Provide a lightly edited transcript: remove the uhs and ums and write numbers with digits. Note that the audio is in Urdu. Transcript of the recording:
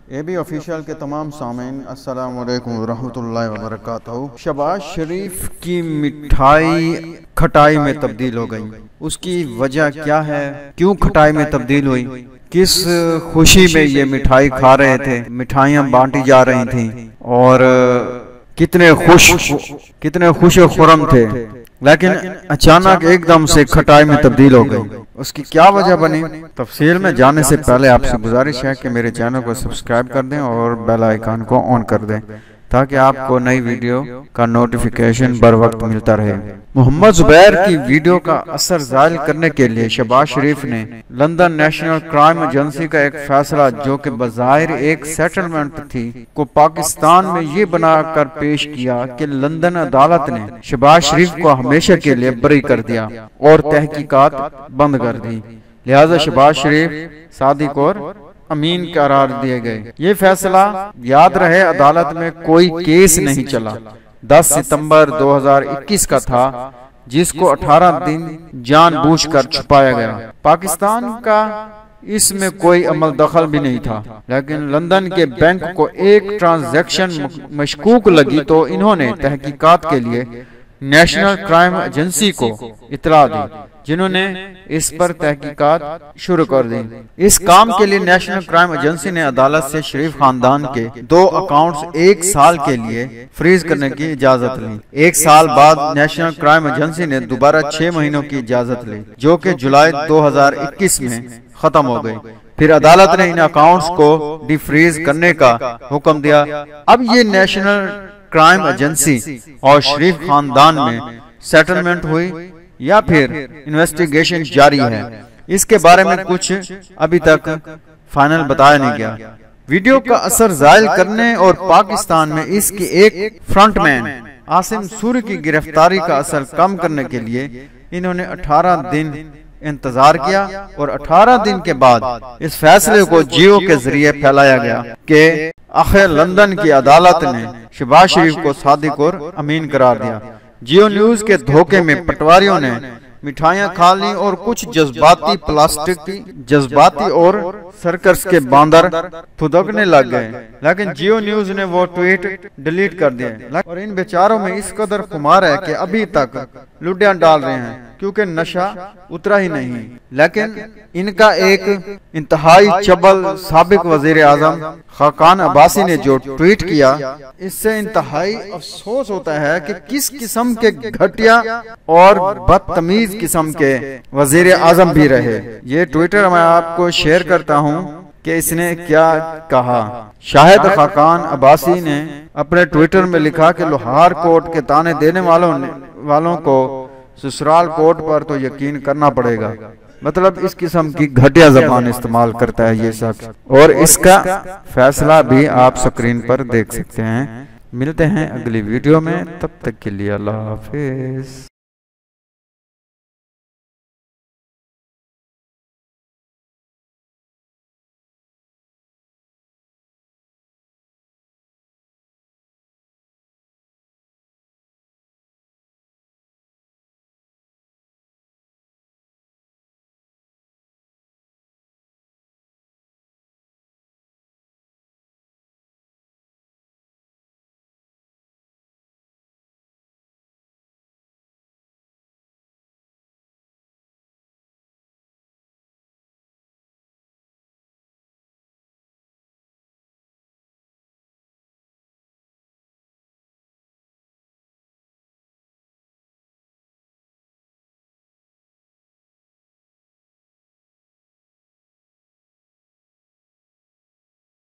اے بی آفیشیل کے تمام سامعین السلام علیکم ورحمۃ اللہ وبرکاتہ۔ شہباز شریف کی مٹھائی کھٹائی میں تبدیل ہو گئی، اس کی وجہ کیا ہے؟ کیوں کھٹائی میں تبدیل ہوئی؟ کس خوشی میں یہ مٹھائی کھا رہے تھے؟ مٹھائیاں بانٹی جا رہی تھیں اور کتنے خوش و خرم تھے، لیکن اچانک ایک دم سے کھٹائی میں تبدیل ہو گئی۔ اس کی کیا وجہ بنی؟ تفصیل میں جانے سے پہلے آپ سے گزارش ہے کہ میرے چینل کو سبسکرائب کر دیں اور بیل آئیکن کو آن کر دیں تاکہ آپ کو نئی ویڈیو کا نوٹیفیکیشن بر وقت ملتا رہے۔ محمد زبیر کی ویڈیو کا اثر زائل کرنے کے لیے شہباز شریف نے لندن نیشنل کرائم ایجنسی کا ایک فیصلہ، جو کہ بظاہر ایک سیٹلمنٹ تھی، کو پاکستان میں یہ بنا کر پیش کیا کہ لندن عدالت نے شہباز شریف کو ہمیشہ کے لیے بری کر دیا اور تحقیقات بند کر دی، لہذا شہباز شریف صادق اور امین قرار دیے گئے۔ یہ فیصلہ یاد رہے عدالت میں کوئی کیس نہیں چلا، 10 ستمبر 2021 کا تھا، جس کو 18 دن جان بوجھ کر چھپایا گیا۔ پاکستان کا اس میں کوئی عمل دخل بھی نہیں تھا، لیکن لندن کے بینک کو ایک ٹرانزیکشن مشکوک لگی تو انہوں نے تحقیقات کے لیے نیشنل کرائم ایجنسی کو اطلاع دی، جنہوں نے اس پر تحقیقات شروع کر دی۔ اس کام کے لیے نیشنل کرائم ایجنسی نے عدالت سے شریف خاندان کے 2 اکاؤنٹس 1 سال کے لیے فریز کرنے کی اجازت لی۔ 1 سال بعد نیشنل کرائم ایجنسی نے دوبارہ 6 مہینوں کی اجازت لی، جو کہ جولائی 2021 میں ختم ہو گئی۔ پھر عدالت نے ان اکاؤنٹس کو ڈی فریز کرنے کا حکم دیا۔ اب یہ نیشنل کرائم ایجنسی اور شریف خاندان میں سیٹلمنٹ ہوئی یا پھر انویسٹیگیشن جاری ہے، اس کے بارے میں کچھ ابھی تک فائنل بتایا نہیں گیا۔ ویڈیو کا اثر زائل کرنے اور پاکستان میں اس کی ایک فرنٹ مین عاصم سوری کی گرفتاری کا اثر کم کرنے کے لیے انہوں نے 18 دن انتظار کیا، اور 18 دن کے بعد اس فیصلے کو جیو کے ذریعے پھیلایا گیا کہ آخر لندن کی عدالت نے شہباز شریف کو صادق اور امین قرار دیا۔ جیو نیوز کے دھوکے میں پٹواریوں نے مٹھائیاں کھا لی اور کچھ جذباتی اور سرکس کے باندر پھدکنے لگ گئے، لیکن جیو نیوز نے وہ ٹویٹ ڈیلیٹ کر دیے۔ اور ان بیچاروں میں اس قدر خمار ہے کہ ابھی تک لڈیاں ڈال رہے ہیں، کیونکہ نشہ اترا ہی نہیں۔ لیکن ان کا ایک انتہائی چبل سابق وزیر اعظم خاقان عباسی نے جو ٹویٹ کیا، اس سے انتہائی افسوس ہوتا ہے کہ کس قسم کے گھٹیا اور بدتمیز قسم کے وزیر اعظم بھی رہے۔ یہ ٹویٹر میں آپ کو شیئر کرتا ہوں کہ اس نے کیا کہا۔ شاہد خاقان عباسی نے اپنے ٹویٹر میں لکھا کہ لوہار کوٹ کے تانے دینے والوں کو سسرال کوٹ پر تو یقین کرنا پڑے گا۔ مطلب اس قسم کی گھٹیا زبان استعمال کرتا ہے یہ شخص، اور اس کا فیصلہ بھی آپ سکرین پر دیکھ سکتے ہیں۔ ملتے ہیں اگلی ویڈیو میں، تب تک کے لیے اللہ حافظ۔